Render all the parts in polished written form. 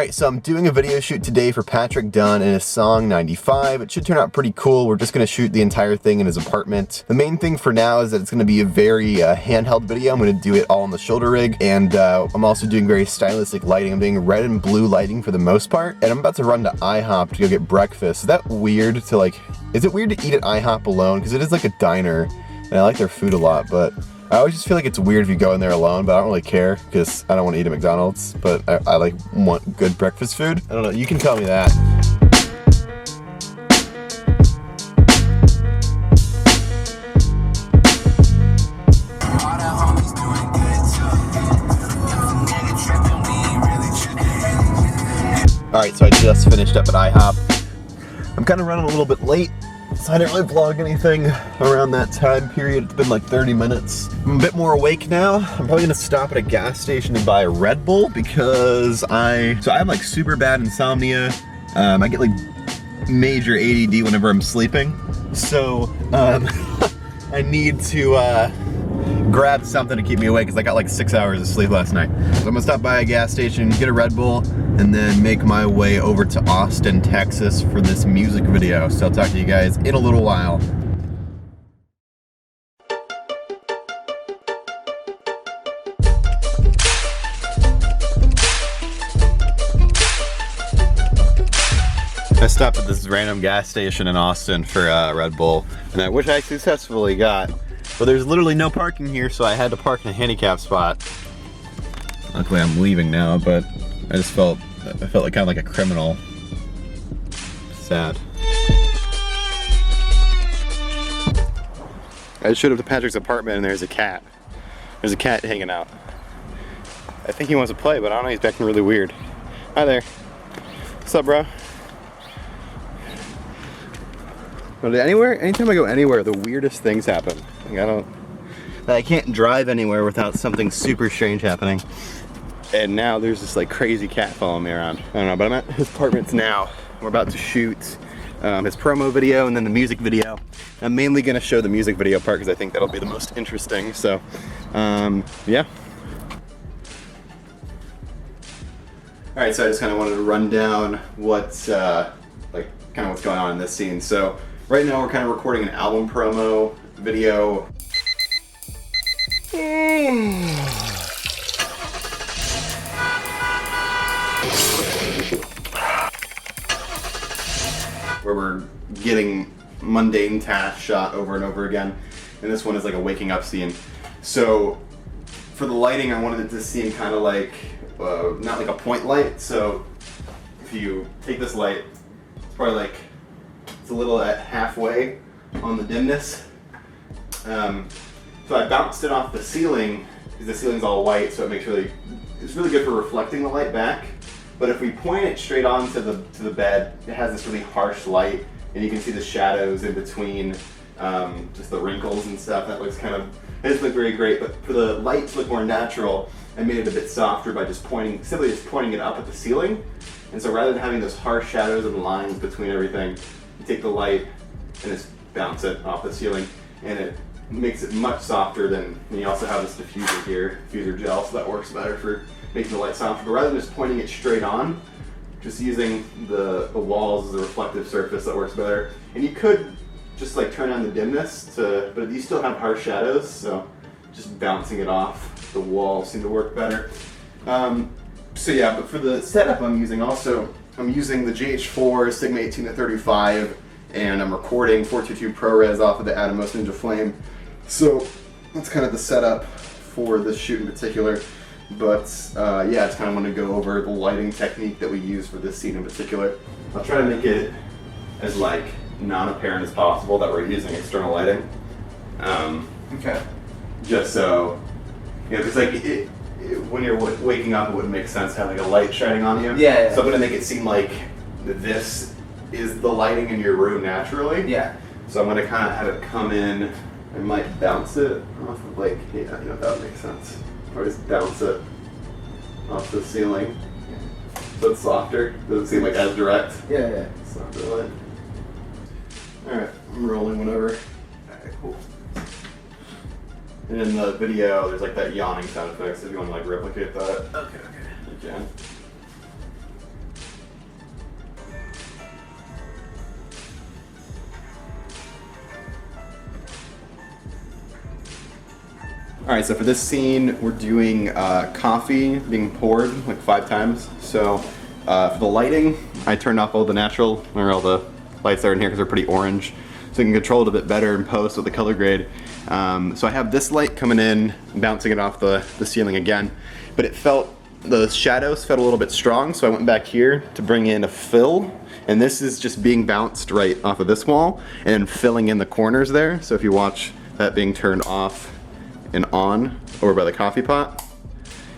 Alright, so I'm doing a video shoot today for Patrick Dunn and his song 95. It should turn out pretty cool. We're just going to shoot the entire thing in his apartment. The main thing for now is that it's going to be a very handheld video. I'm going to do it all on the shoulder rig, and I'm also doing very stylistic lighting. I'm doing red and blue lighting for the most part, and I'm about to run to IHOP to go get breakfast. Is that weird to is it weird to eat at IHOP alone? Because it is like a diner, and I like their food a lot, but I always just feel like it's weird if you go in there alone, but I don't really care because I don't want to eat at McDonald's, but I like want good breakfast food. I don't know, you can tell me that. Alright, so I just finished up at IHOP. I'm kind of running a little bit late, so I didn't really vlog anything around that time period. It's been like 30 minutes. I'm a bit more awake now. I'm probably gonna stop at a gas station and buy a Red Bull because I have like super bad insomnia. I get like major ADD whenever I'm sleeping. So I need to grab something to keep me awake because I got like 6 hours of sleep last night. So I'm gonna stop by a gas station, get a Red Bull, and then make my way over to Austin, Texas for this music video. So I'll talk to you guys in a little while. I stopped at this random gas station in Austin for Red Bull, and which I successfully got. But there's literally no parking here, so I had to park in a handicap spot. Luckily I'm leaving now, but I felt like kind of like a criminal. Sad. I just showed up to Patrick's apartment and there's a cat. There's a cat hanging out. I think he wants to play, but I don't know, he's acting really weird. Hi there. What's up, bro? Anytime I go anywhere, the weirdest things happen. Like I can't drive anywhere without something super strange happening. And now there's this like crazy cat following me around. I don't know, but I'm at his apartment now. We're about to shoot his promo video and then the music video. I'm mainly gonna show the music video part because I think that'll be the most interesting. So, yeah. All right, so I just kind of wanted to run down what's what's going on in this scene. So right now we're kind of recording an album promo video. Where we're getting mundane tasks shot over and over again. And this one is like a waking up scene. So for the lighting, I wanted it to seem kind of like, not like a point light. So if you take this light, it's probably like, it's a little at halfway on the dimness. So I bounced it off the ceiling because the ceiling's all white, so it's really good for reflecting the light back. But if we point it straight onto the bed, it has this really harsh light, and you can see the shadows in between, just the wrinkles and stuff. That looks it doesn't look very great. But for the light to look more natural, I made it a bit softer by simply just pointing it up at the ceiling. And so rather than having those harsh shadows and lines between everything, you take the light and just bounce it off the ceiling, and it makes it much softer than, and you also have this diffuser here, diffuser gel, so that works better for making the light softer. But rather than just pointing it straight on, just using the walls as a reflective surface, that works better. And you could just like turn on the dimness but you still have harsh shadows, so just bouncing it off the wall seemed to work better. So yeah, but for the setup I'm using the GH4 Sigma 18-35, and I'm recording 422 ProRes off of the Atomos Ninja Flame. So that's kind of the setup for this shoot in particular. But yeah, I just kind of want to go over the lighting technique that we use for this scene in particular. I'll try to make it as like non-apparent as possible that we're using external lighting. Okay. Just so, because when you're waking up, it wouldn't make sense to have like a light shining on you. Yeah. So I'm gonna make it seem like this is the lighting in your room naturally. Yeah. So I'm gonna kind of have it come in. I might bounce it off of that would make sense. Or just bounce it off the ceiling. So it's softer. Doesn't seem like as direct. Yeah. Softer light. Alright, I'm rolling whenever. Alright, cool. And in the video, there's like that yawning sound effect, so if you want to like replicate that. Okay. You can. Alright, so for this scene, we're doing coffee being poured like 5 times. So for the lighting, I turned off all the natural, or all the lights that are in here because they're pretty orange. So I can control it a bit better in post with the color grade. So I have this light coming in, bouncing it off the ceiling again. But it felt, the shadows felt a little bit strong, so I went back here to bring in a fill. And this is just being bounced right off of this wall and then filling in the corners there. So if you watch that being turned off and on over by the coffee pot,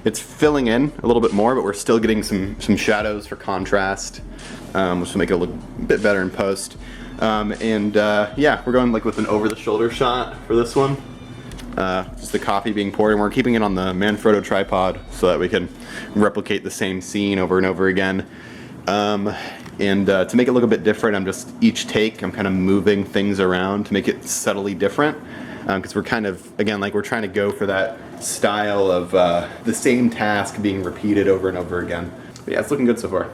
it's filling in a little bit more, but we're still getting some shadows for contrast, which will make it look a bit better in post. Yeah, we're going like with an over-the-shoulder shot for this one. Just the coffee being poured, and we're keeping it on the Manfrotto tripod so that we can replicate the same scene over and over again. To make it look a bit different, I'm just, each take, I'm kind of moving things around to make it subtly different. Because we're kind of, again, like we're trying to go for that style of the same task being repeated over and over again. But yeah, it's looking good so far.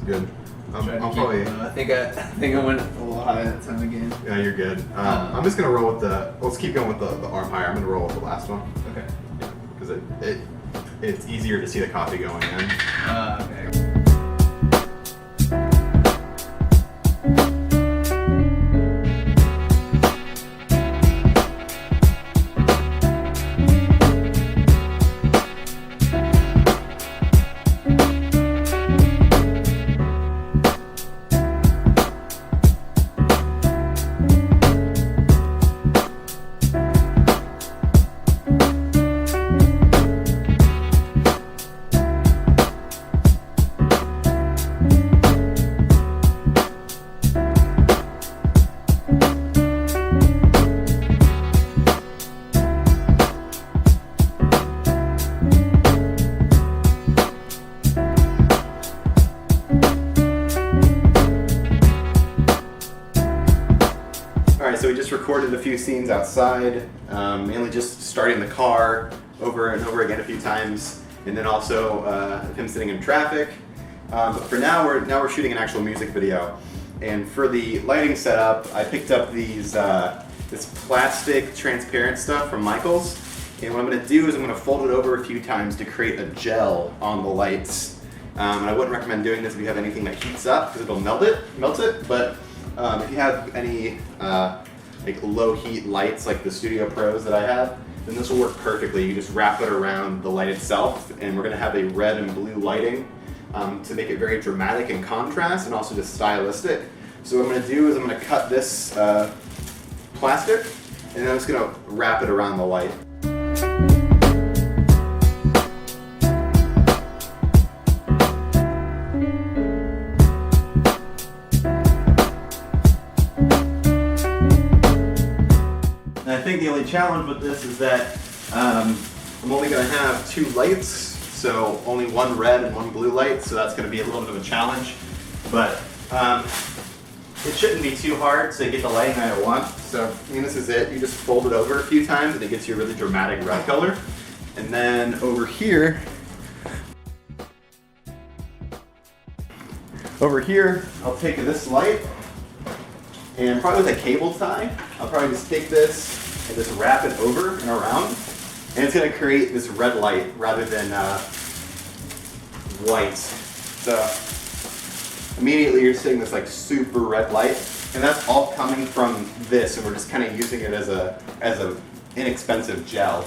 Good. I'll probably. I think I went a little high that time again. Yeah, you're good. I'm just gonna roll with the. Let's keep going with the arm higher. I'm gonna roll with the last one. Okay. Because it's easier to see the coffee going in. Okay. Alright, so we just recorded a few scenes outside, mainly just starting the car over and over again a few times, and then also him sitting in traffic. But for now, we're shooting an actual music video. And for the lighting setup, I picked up these this plastic transparent stuff from Michaels. And what I'm going to do is I'm going to fold it over a few times to create a gel on the lights. And I wouldn't recommend doing this if you have anything that heats up because it'll melt it. But if you have any like low heat lights like the Studio Pros that I have, then this will work perfectly. You just wrap it around the light itself, and we're going to have a red and blue lighting to make it very dramatic in contrast and also just stylistic. So what I'm going to do is I'm going to cut this plastic, and then I'm just going to wrap it around the light. And I think the only challenge with this is that I'm only going to have 2 lights, so only one red and one blue light, so that's going to be a little bit of a challenge. But it shouldn't be too hard to get the lighting that I want. So I mean, this is it. You just fold it over a few times and it gets you a really dramatic red color. And then over here, I'll take this light and probably with a cable tie, I'll probably just take this and just wrap it over and around. And it's going to create this red light rather than white. So immediately you're seeing this like super red light, and that's all coming from this, and we're just kind of using it as a inexpensive gel.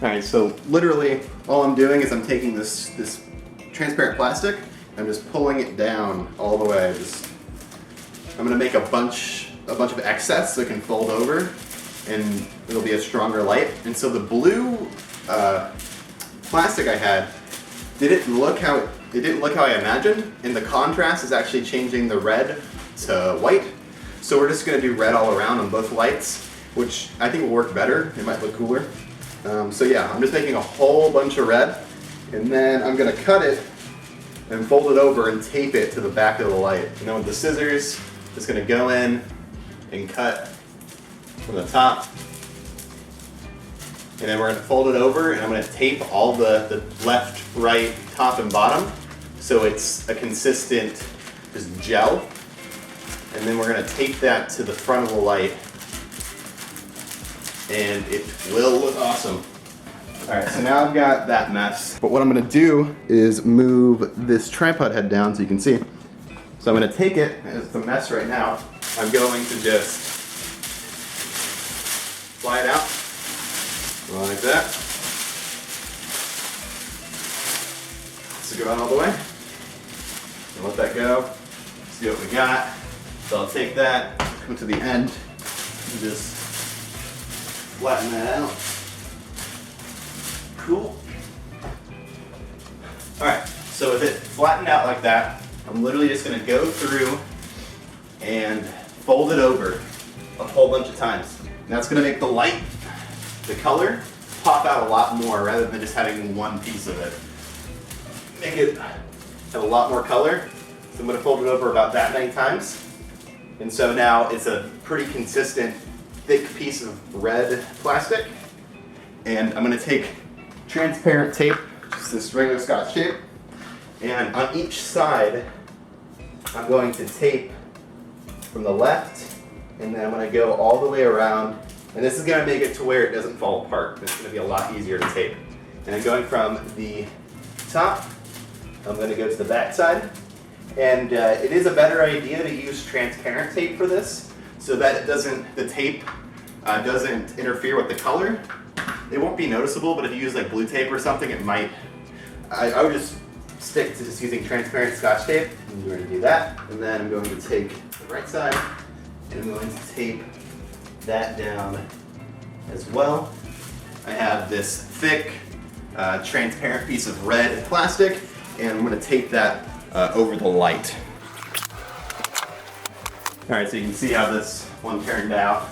Alright, Alright, so literally all I'm doing is I'm taking this transparent plastic, I'm just pulling it down all the way. I'm gonna make a bunch of excess so it can fold over, and it'll be a stronger light. And so the blue plastic I had didn't look how I imagined, and the contrast is actually changing the red to white. So we're just gonna do red all around on both lights, which I think will work better. It might look cooler. So yeah, I'm just making a whole bunch of red, and then I'm gonna cut it and fold it over and tape it to the back of the light. And then with the scissors, just gonna go in and cut from the top. And then we're gonna fold it over, and I'm gonna tape all the left, right, top, and bottom so it's a consistent just gel. And then we're gonna tape that to the front of the light, and it will look awesome. All right, so now I've got that mess. But what I'm gonna do is move this tripod head down so you can see. So I'm gonna take it, and it's a mess right now. I'm going to just fly it out, like that. So go out all the way, and let that go. See what we got. So I'll take that, come to the end, and just flatten that out. Cool. All right, so with it flattened out like that, I'm literally just gonna go through and fold it over a whole bunch of times. And that's gonna make the light, the color, pop out a lot more rather than just having one piece of it. Make it have a lot more color. So I'm gonna fold it over about that many times. And so now it's a pretty consistent, thick piece of red plastic. And I'm gonna take transparent tape, just this regular Scotch tape, and on each side, I'm going to tape from the left, and then I'm gonna go all the way around, and this is gonna make it to where it doesn't fall apart. It's gonna be a lot easier to tape. And then going from the top, I'm gonna go to the back side, and it is a better idea to use transparent tape for this, so that the tape doesn't interfere with the color. It won't be noticeable, but if you use like blue tape or something, it might. I would just stick to just using transparent Scotch tape. And we're going to do that. And then I'm going to take the right side, and I'm going to tape that down as well. I have this thick, transparent piece of red plastic, and I'm going to tape that over the light. All right, so you can see how this one turned out.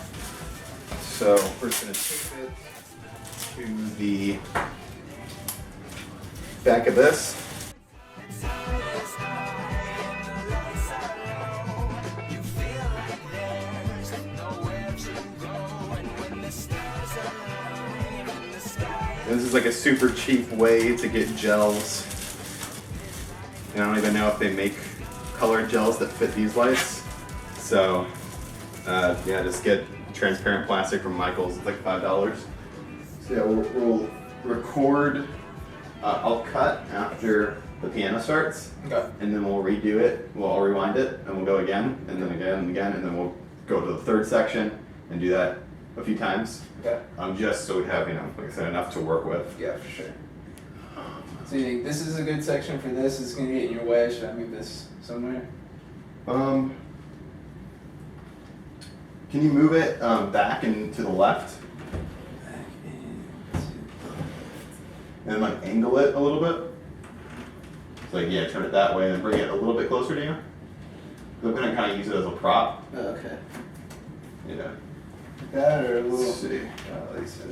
So we're just going to tape it to the back of this. This is like a super cheap way to get gels. And I don't even know if they make colored gels that fit these lights. So yeah, just get transparent plastic from Michael's. It's like $5. So yeah, we'll record. I'll cut after the piano starts, Okay. and then we'll redo it. I'll rewind it, and we'll go again, and then again, and again, and then we'll go to the third section and do that a few times. Okay. Just so we have, like I said, enough to work with. Yeah, for sure. So you think this is a good section for this? It's gonna get in your way. Should I move this somewhere? Can you move it back and to the left? And then like angle it a little bit. So like, yeah, turn it that way and then bring it a little bit closer to you. I'm gonna kind of use it as a prop. Okay. Yeah. That or a little. Let's see. Like so.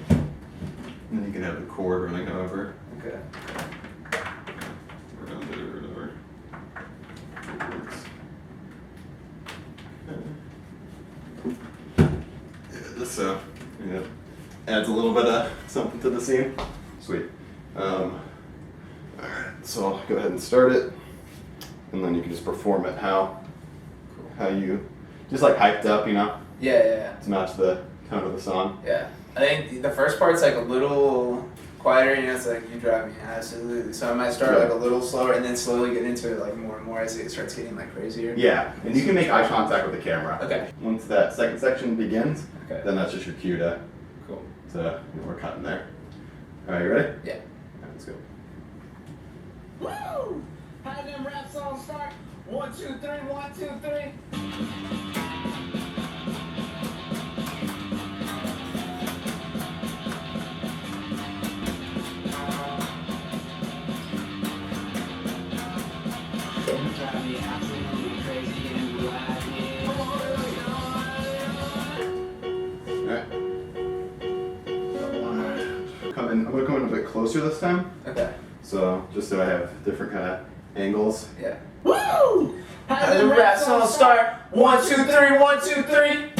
And then you can have the cord running over. Okay. Around it or whatever. Yeah, this adds a little bit of something to the scene. Sweet. Alright, so I'll go ahead and start it, and then you can just perform it how you just like hyped up, Yeah. to match the tone of the song. Yeah. I think the first part's like a little quieter, it's like you drive me absolutely. So I might start like a little slower and then slowly get into it like more and more as it starts getting like crazier. Yeah, and you can make eye contact with the camera. Okay. Once that second section begins, Okay. then that's just your cue to Cool. So we're cutting there. All right, you ready? Yeah. All right, let's go. Woo! How them rap songs start? 1, 2, 3, 1, 2, 3. Drive me absolutely crazy and you like it. All right. I'm gonna come in a bit closer this time. Okay. So just so I have different kind of angles. Yeah. Woo! How the rap songs start? 1, 2, 3, 1, 2, 3.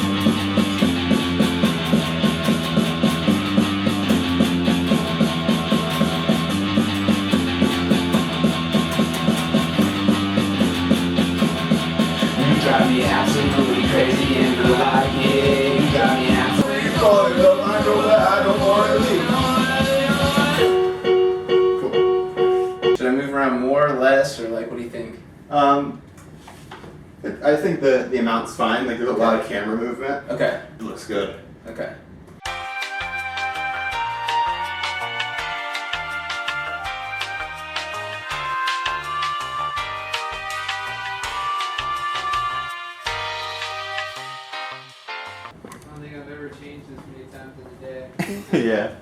You drive me absolutely crazy and you like it. You drive me absolutely Should I move around more or less, or like, what do you think? I think the amount's fine. Like there's a lot of camera movement. Okay. It looks good. Okay. I don't think I've ever changed this many times in a day. Yeah.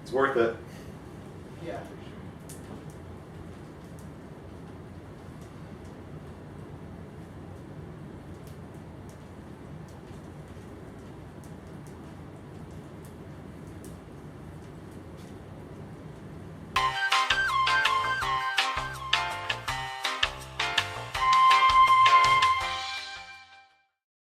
It's worth it. Yeah, for sure.